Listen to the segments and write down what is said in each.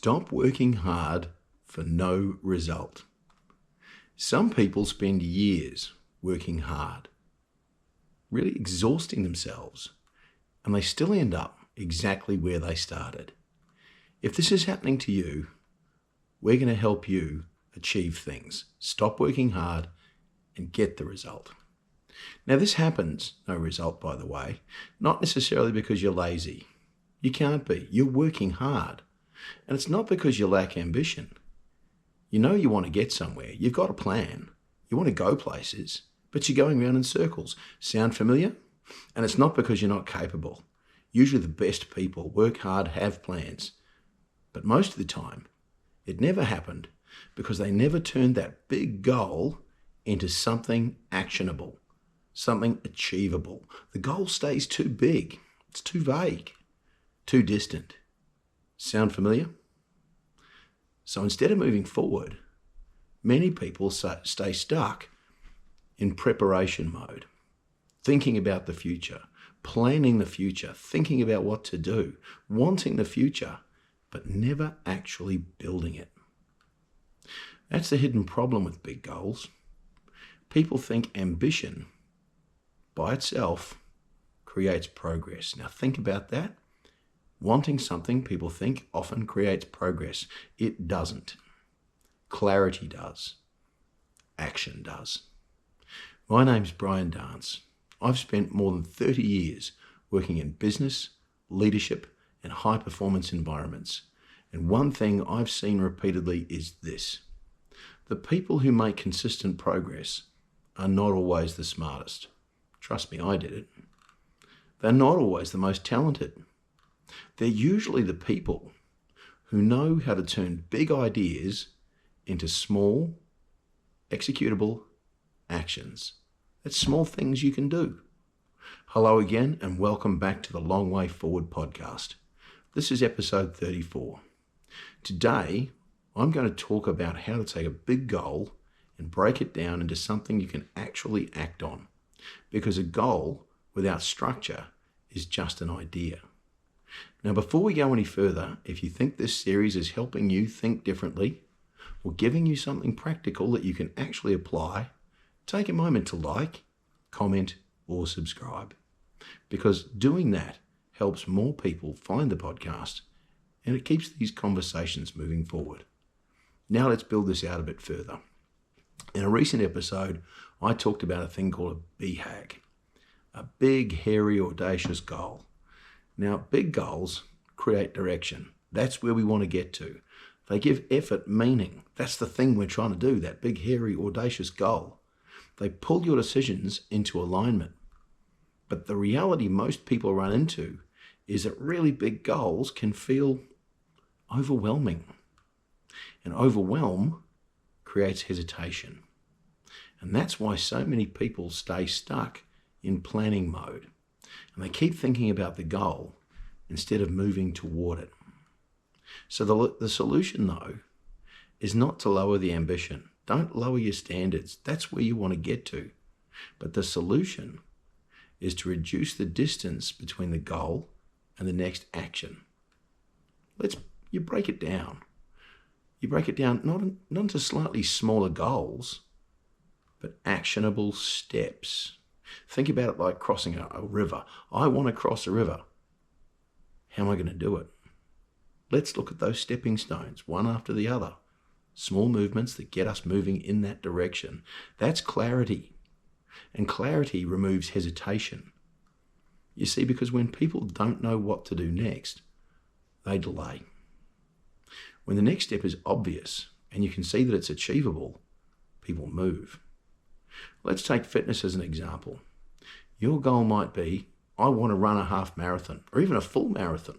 Stop working hard for no result. Some people spend years working hard, really exhausting themselves, and they still end up exactly where they started. If this is happening to you, we're going to help you achieve things. Stop working hard and get the result. Now this happens, no result by the way, not necessarily because you're lazy. You can't be. You're working hard. And it's not because you lack ambition. You know you want to get somewhere. You've got a plan. You want to go places, but you're going around in circles. Sound familiar? And it's not because you're not capable. Usually the best people work hard, have plans. But most of the time, it never happened because they never turned that big goal into something actionable, something achievable. The goal stays too big. It's too vague, too distant. Sound familiar? So instead of moving forward, many people stay stuck in preparation mode, thinking about the future, planning the future, thinking about what to do, wanting the future, but never actually building it. That's the hidden problem with big goals. People think ambition by itself creates progress. Now think about that. Wanting something, people think, often creates progress. It doesn't. Clarity does. Action does. My name's Brian Dance. I've spent more than 30 years working in business, leadership, and high-performance environments. And one thing I've seen repeatedly is this. The people who make consistent progress are not always the smartest. Trust me, I did it. They're not always the most talented. They're usually the people who know how to turn big ideas into small, executable actions. That's small things you can do. Hello again and welcome back to the Long Way Forward podcast. This is episode 34. Today, I'm going to talk about how to take a big goal and break it down into something you can actually act on. Because a goal without structure is just an idea. Now, before we go any further, if you think this series is helping you think differently or giving you something practical that you can actually apply, take a moment to like, comment, or subscribe. Because doing that helps more people find the podcast and it keeps these conversations moving forward. Now let's build this out a bit further. In a recent episode, I talked about a thing called a BHAG, a big, hairy, audacious goal. Now, big goals create direction. That's where we want to get to. They give effort meaning. That's the thing we're trying to do, that big, hairy, audacious goal. They pull your decisions into alignment. But the reality most people run into is that really big goals can feel overwhelming. And overwhelm creates hesitation. And that's why so many people stay stuck in planning mode. And they keep thinking about the goal instead of moving toward it. So the solution, though, is not to lower the ambition. Don't lower your standards. That's where you want to get to. But the solution is to reduce the distance between the goal and the next action. You break it down. You break it down not into slightly smaller goals, but actionable steps. Think about it like crossing a river. I want to cross a river. How am I going to do it? Let's look at those stepping stones, one after the other. Small movements that get us moving in that direction. That's clarity. And clarity removes hesitation. You see, because when people don't know what to do next, they delay. When the next step is obvious and you can see that it's achievable, people move. Let's take fitness as an example. Your goal might be, I want to run a half marathon or even a full marathon.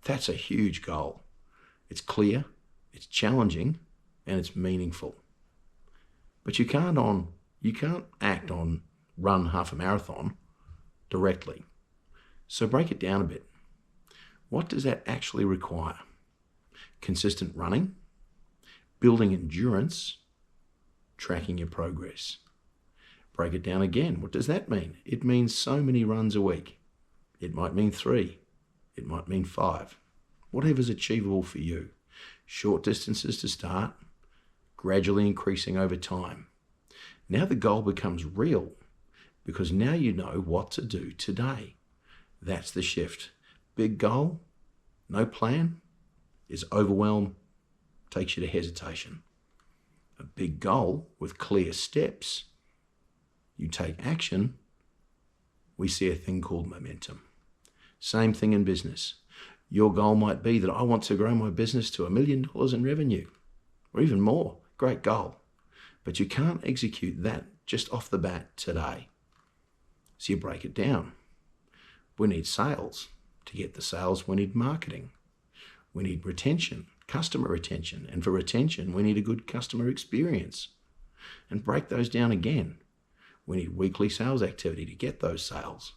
That's a huge goal. It's clear, it's challenging, and it's meaningful. But you can't act on run half a marathon directly. So break it down a bit. What does that actually require? Consistent running, building endurance, tracking your progress. Break it down again. What does that mean? It means so many runs a week. It might mean 3. It might mean 5. Whatever's achievable for you. Short distances to start, gradually increasing over time. Now the goal becomes real because now you know what to do today. That's the shift. Big goal, no plan, is overwhelm, takes you to hesitation. A big goal with clear steps, you take action, we see a thing called momentum. Same thing in business. Your goal might be that I want to grow my business to $1 million in revenue, or even more. Great goal. But you can't execute that just off the bat today. So you break it down. We need sales. To get the sales, we need marketing. We need retention, customer retention. And for retention, we need a good customer experience. And break those down again. We need weekly sales activity to get those sales.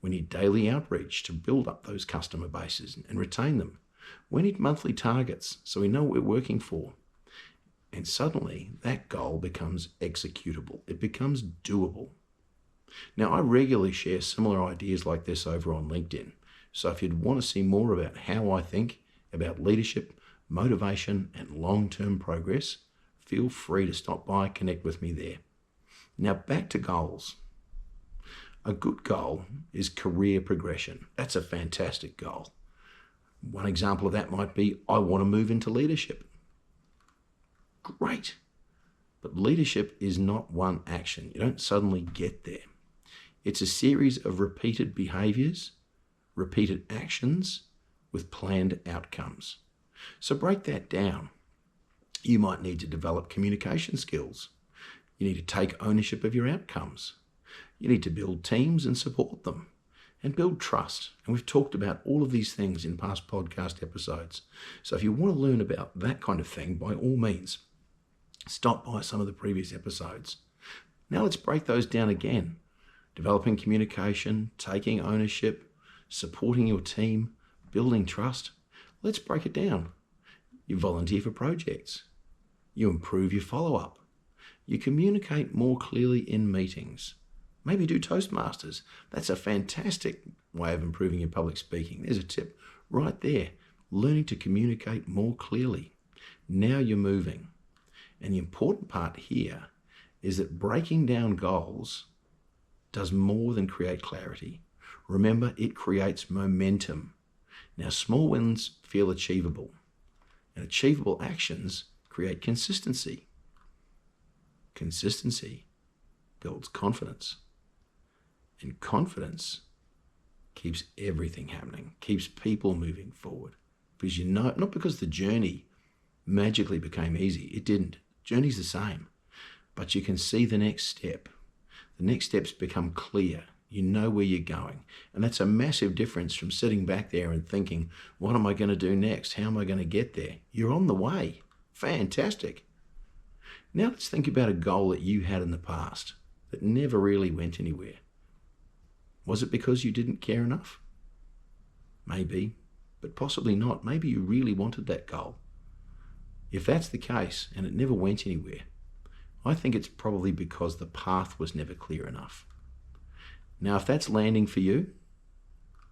We need daily outreach to build up those customer bases and retain them. We need monthly targets so we know what we're working for. And suddenly that goal becomes executable. It becomes doable. Now, I regularly share similar ideas like this over on LinkedIn. So if you'd want to see more about how I think about leadership, motivation, and long-term progress, feel free to stop by, connect with me there. Now back to goals. A good goal is career progression. That's a fantastic goal. One example of that might be, I want to move into leadership. Great. But leadership is not one action. You don't suddenly get there. It's a series of repeated behaviors, repeated actions with planned outcomes. So break that down. You might need to develop communication skills. You need to take ownership of your outcomes. You need to build teams and support them and build trust. And we've talked about all of these things in past podcast episodes. So if you want to learn about that kind of thing, by all means, stop by some of the previous episodes. Now let's break those down again. Developing communication, taking ownership, supporting your team, building trust. Let's break it down. You volunteer for projects. You improve your follow-up. You communicate more clearly in meetings. Maybe do Toastmasters. That's a fantastic way of improving your public speaking. There's a tip right there. Learning to communicate more clearly. Now you're moving. And the important part here is that breaking down goals does more than create clarity. Remember, it creates momentum. Now, small wins feel achievable. And achievable actions create consistency. Consistency builds confidence. And confidence keeps everything happening, keeps people moving forward. Because you know, not because the journey magically became easy. It didn't. Journey's the same. But you can see the next step. The next steps become clear. You know where you're going. And that's a massive difference from sitting back there and thinking, what am I going to do next? How am I going to get there? You're on the way. Fantastic. Now let's think about a goal that you had in the past that never really went anywhere. Was it because you didn't care enough? Maybe, but possibly not. Maybe you really wanted that goal. If that's the case and it never went anywhere, I think it's probably because the path was never clear enough. Now, if that's landing for you,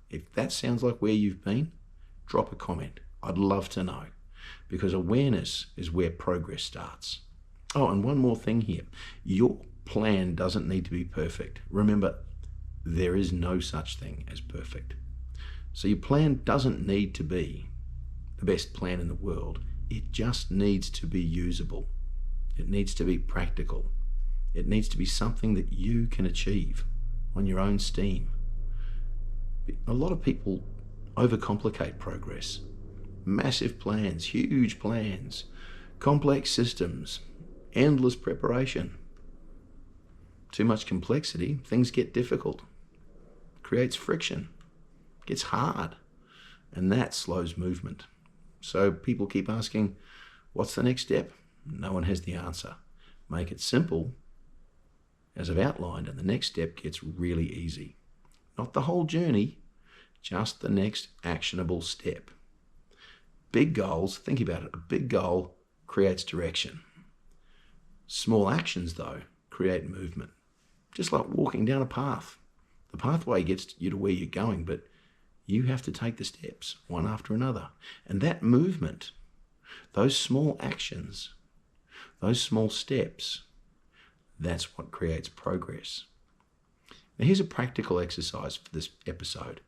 if that sounds like where you've been, drop a comment. I'd love to know, because awareness is where progress starts. Oh, and one more thing here. Your plan doesn't need to be perfect. Remember, there is no such thing as perfect. So your plan doesn't need to be the best plan in the world. It just needs to be usable. It needs to be practical. It needs to be something that you can achieve on your own steam. A lot of people overcomplicate progress. Massive plans, huge plans, complex systems, endless preparation. Too much complexity, things get difficult. Creates friction, gets hard, and that slows movement. So people keep asking, what's the next step? No one has the answer. Make it simple, as I've outlined, and the next step gets really easy. Not the whole journey, just the next actionable step. Big goals, think about it, a big goal creates direction. Small actions, though, create movement. Just like walking down a path. The pathway gets you to where you're going, but you have to take the steps one after another. And that movement Those small actions, those small steps, that's what creates progress. Now here's a practical exercise for this episode.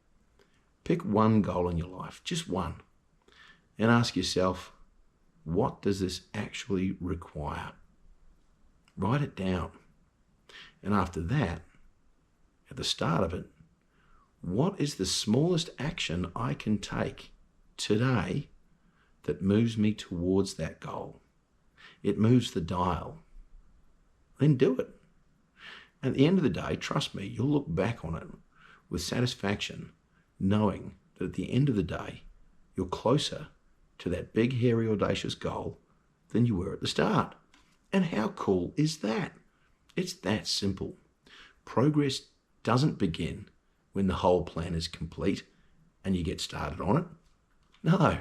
Pick one goal in your life, just one, and ask yourself, what does this actually require? Write it down. And after that, at the start of it, what is the smallest action I can take today that moves me towards that goal? It moves the dial. Then do it. At the end of the day, trust me, you'll look back on it with satisfaction, knowing that at the end of the day, you're closer to that big, hairy, audacious goal than you were at the start. And how cool is that? It's that simple. Progress doesn't begin when the whole plan is complete and you get started on it. No,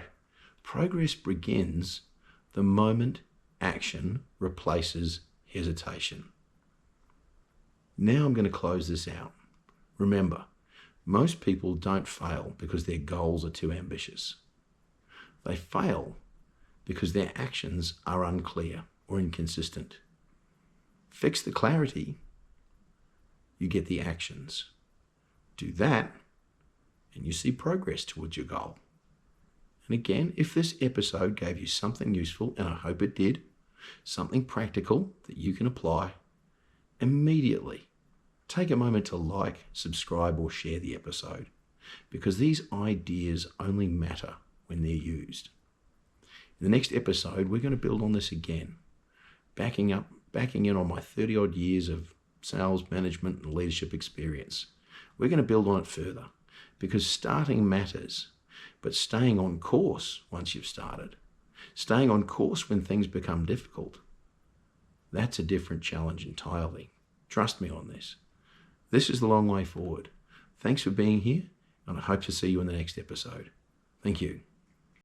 progress begins the moment action replaces hesitation. Now I'm going to close this out. Remember, most people don't fail because their goals are too ambitious. They fail because their actions are unclear or inconsistent. Fix the clarity, you get the actions. Do that, and you see progress towards your goal. And again, if this episode gave you something useful, and I hope it did, something practical that you can apply, immediately take a moment to like, subscribe, or share the episode, because these ideas only matter when they're used. In the next episode, we're going to build on this again, backing in on my 30-odd years of sales, management, and leadership experience. We're going to build on it further, because starting matters, but staying on course once you've started, staying on course when things become difficult, that's a different challenge entirely. Trust me on this. This is the long way forward. Thanks for being here, and I hope to see you in the next episode. Thank you.